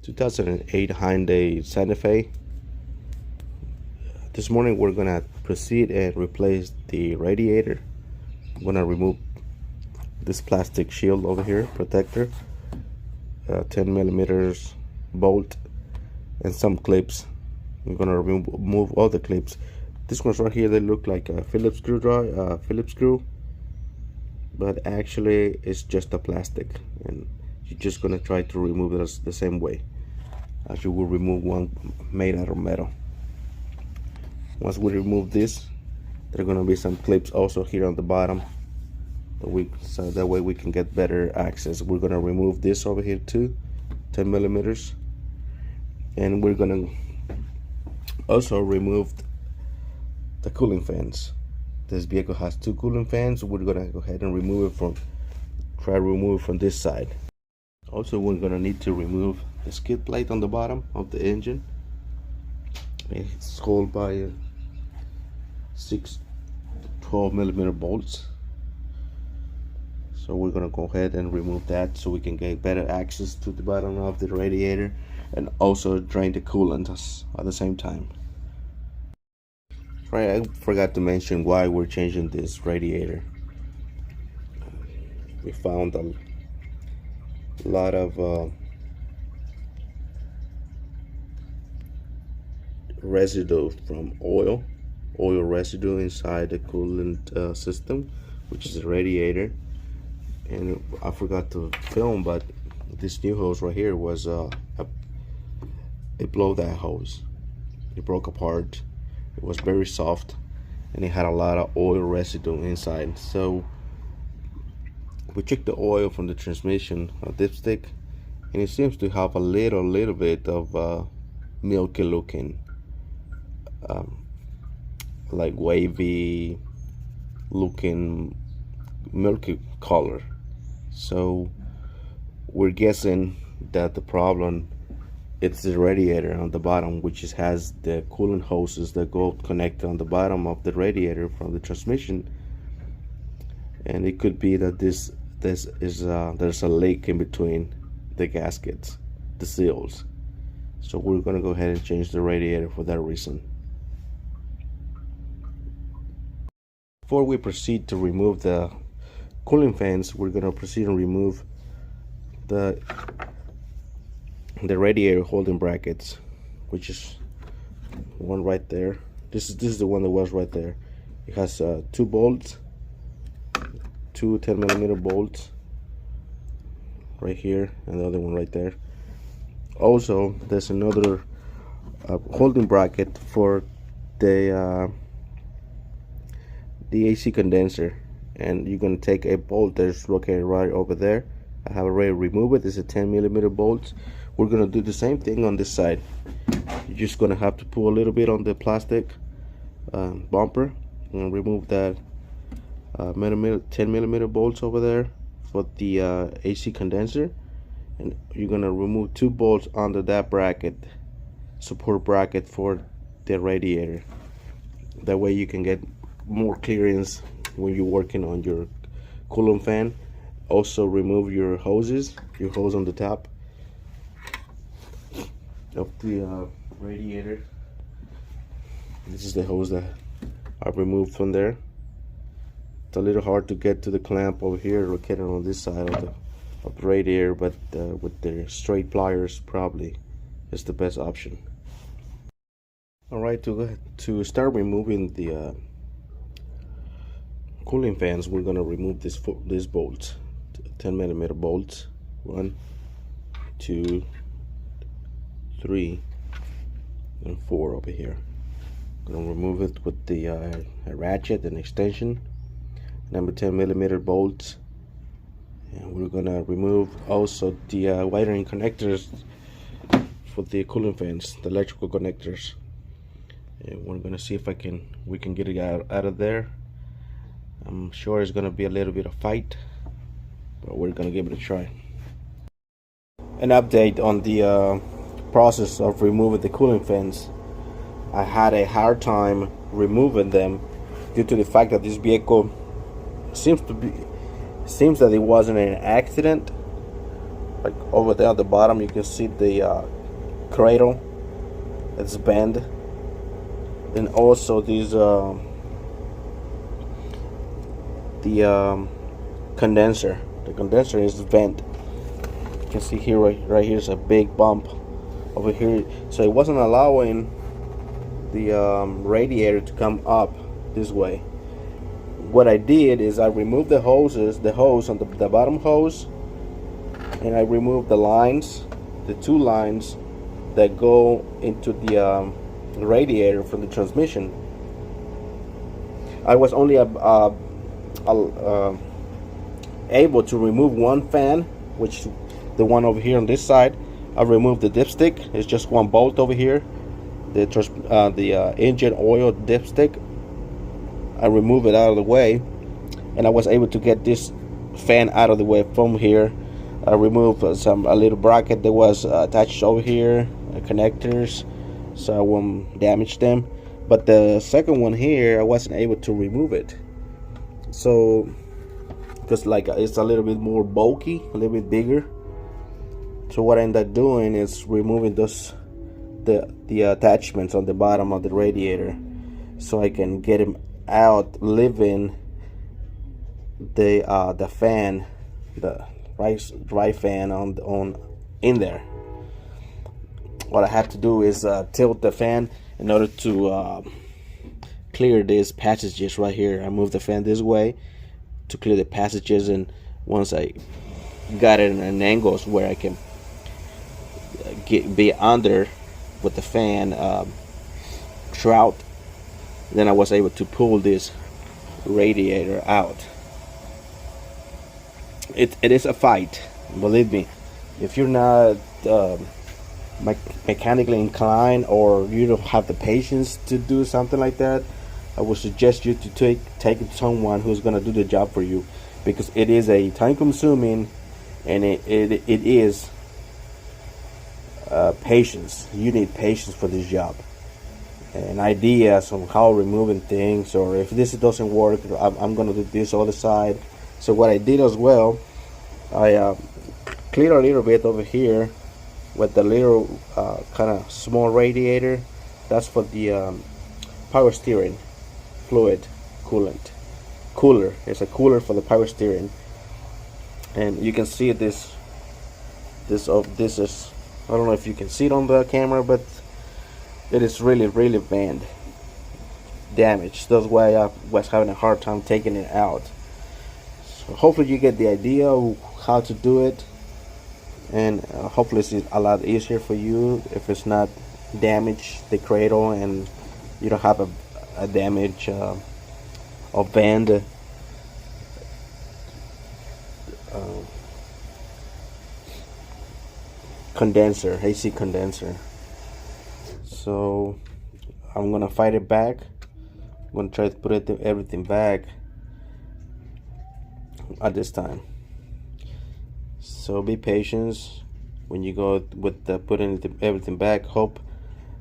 2008 Hyundai Santa Fe. This morning we're gonna proceed and replace the radiator. I'm gonna remove this plastic shield over here, protector, 10 millimeters bolt, and some clips. I'm gonna remove all the clips. This ones right here, they look like a Phillips screw, but actually it's just a plastic, and you're just gonna try to remove it the same way as you will remove one made out of metal. Once we remove this, there are gonna be some clips also here on the bottom, so that way we can get better access. We're gonna remove this over here too, 10 millimeters, and we're gonna also remove the cooling fans. This vehicle has two cooling fans. We're gonna go ahead and remove it from this side. Also, we're gonna need to remove the skid plate on the bottom of the engine. It's held by 6 12 millimeter bolts. So we're gonna go ahead and remove that so we can get better access to the bottom of the radiator and also drain the coolant at the same time. Right, I forgot to mention why we're changing this radiator. We found a lot of residue from oil residue inside the coolant system, which is the radiator. And I forgot to film, but this new hose right here was it blew that hose. It broke apart. It was very soft and it had a lot of oil residue inside. So we checked the oil from the transmission dipstick, and it seems to have a little bit of milky looking, like wavy looking milky color. So we're guessing that the problem, it's the radiator on the bottom, which has the coolant hoses that go connected on the bottom of the radiator from the transmission. And it could be that this is there's a leak in between the gaskets, the seals. So we're gonna go ahead and change the radiator for that reason. Before we proceed to remove the cooling fans, we're gonna proceed and remove the radiator holding brackets, which is one right there. This is the one that was right there. It has two bolts, two 10 millimeter bolts right here, and the other one right there. Also, there's another holding bracket for the AC condenser, and you're gonna take a bolt that's located right over there. I have already removed it. This is a 10 millimeter bolt. We're gonna do the same thing on this side. You're just gonna have to pull a little bit on the plastic bumper and remove that 10 millimeter bolts over there for the AC condenser, and you're gonna remove two bolts under that bracket, support bracket for the radiator. That way you can get more clearance when you're working on your coolant fan. Also remove your hose on the top of the radiator. This is the hose that I removed from there. It's a little hard to get to the clamp over here located on this side of the radiator, but with the straight pliers probably is the best option. Alright, to start removing the cooling fans, we're gonna remove this bolt, 10 millimeter bolts. 1, 2, 3, and 4 over here. I'm gonna remove it with the ratchet and extension. Number 10 millimeter bolts, and we're gonna remove also the wiring connectors for the cooling fans, the electrical connectors. And we're gonna see if we can get it out of there. I'm sure it's gonna be a little bit of fight, but we're gonna give it a try. An update on the process of removing the cooling fans. I had a hard time removing them due to the fact that this vehicle seems that it wasn't an accident, Like over there at the bottom, you can see the cradle. It's bent, and also these the condenser. The condenser is bent. You can see here, right here is a big bump over here. So it wasn't allowing the radiator to come up this way. What I did is I removed the hose on the bottom hose, and I removed the lines, the two lines that go into the radiator from the transmission. I was only able to remove one fan, which the one over here on this side. I removed the dipstick. It's just one bolt over here. The engine oil dipstick. I removed it out of the way, and I was able to get this fan out of the way from here. I removed a little bracket that was attached over here, connectors, so I won't damage them. But the second one here, I wasn't able to remove it. So, because like it's a little bit more bulky, a little bit bigger. So what I ended up doing is removing the attachments on the bottom of the radiator, so I can get them out, leaving the fan, the dry fan in there. What I have to do is tilt the fan in order to clear these passages right here. I move the fan this way to clear the passages, and once I got it in an angle where I can be under with the fan throughout, then I was able to pull this radiator out. It is a fight, believe me. If you're not mechanically inclined, or you don't have the patience to do something like that, I would suggest you to take it to someone who's going to do the job for you, because it is a time consuming, and it is patience. You need patience for this job, and ideas on how removing things, or if this doesn't work, I'm going to do this other side. So what I did as well, I cleared a little bit over here with the little kind of small radiator. That's for the power steering fluid cooler. It's a cooler for the power steering, and you can see this is, I don't know if you can see it on the camera, but it is really bent, damaged. That's why I was having a hard time taking it out. So hopefully you get the idea of how to do it, and hopefully it's a lot easier for you if it's not damaged the cradle, and you don't have a damage or bend condenser, AC condenser. So I'm gonna fight it back. I'm gonna try to put everything back at this time. So be patient when you go with putting everything back. Hope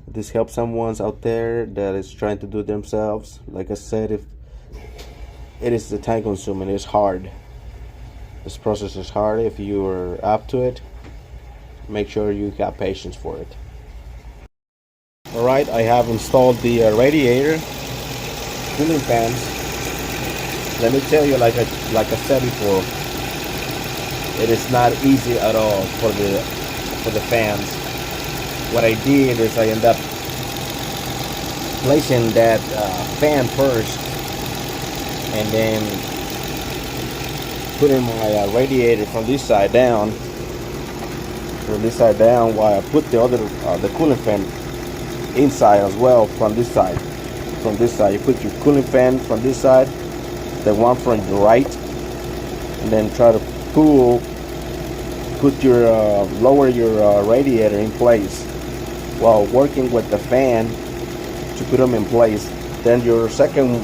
this helps someone out there that is trying to do it themselves. Like I said, if it is the time consuming, it's hard. This process is hard. If you are up to it, make sure you got patience for it. Alright, I have installed the radiator cooling fans. Let me tell you, like I said before, it is not easy at all for the fans. What I did is I ended up placing that fan first, and then putting my radiator from this side down. While I put the cooling fan inside as well from this side. You put your cooling fan from this side, the one from the right, and then try to lower your radiator in place while working with the fan to put them in place. Then your second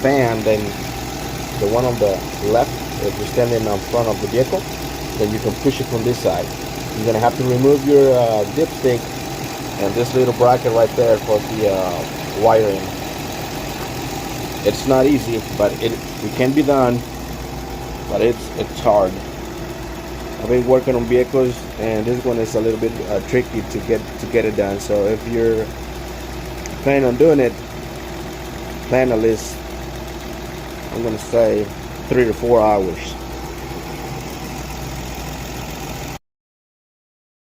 fan, then the one on the left, if you're standing in front of the vehicle, then you can push it from this side. You're gonna have to remove your dipstick and this little bracket right there for the wiring. It's not easy, but it can be done, but it's hard. I've been working on vehicles, and this one is a little bit tricky to get it done. So if you're planning on doing it, plan at least, I'm gonna say 3 to 4 hours.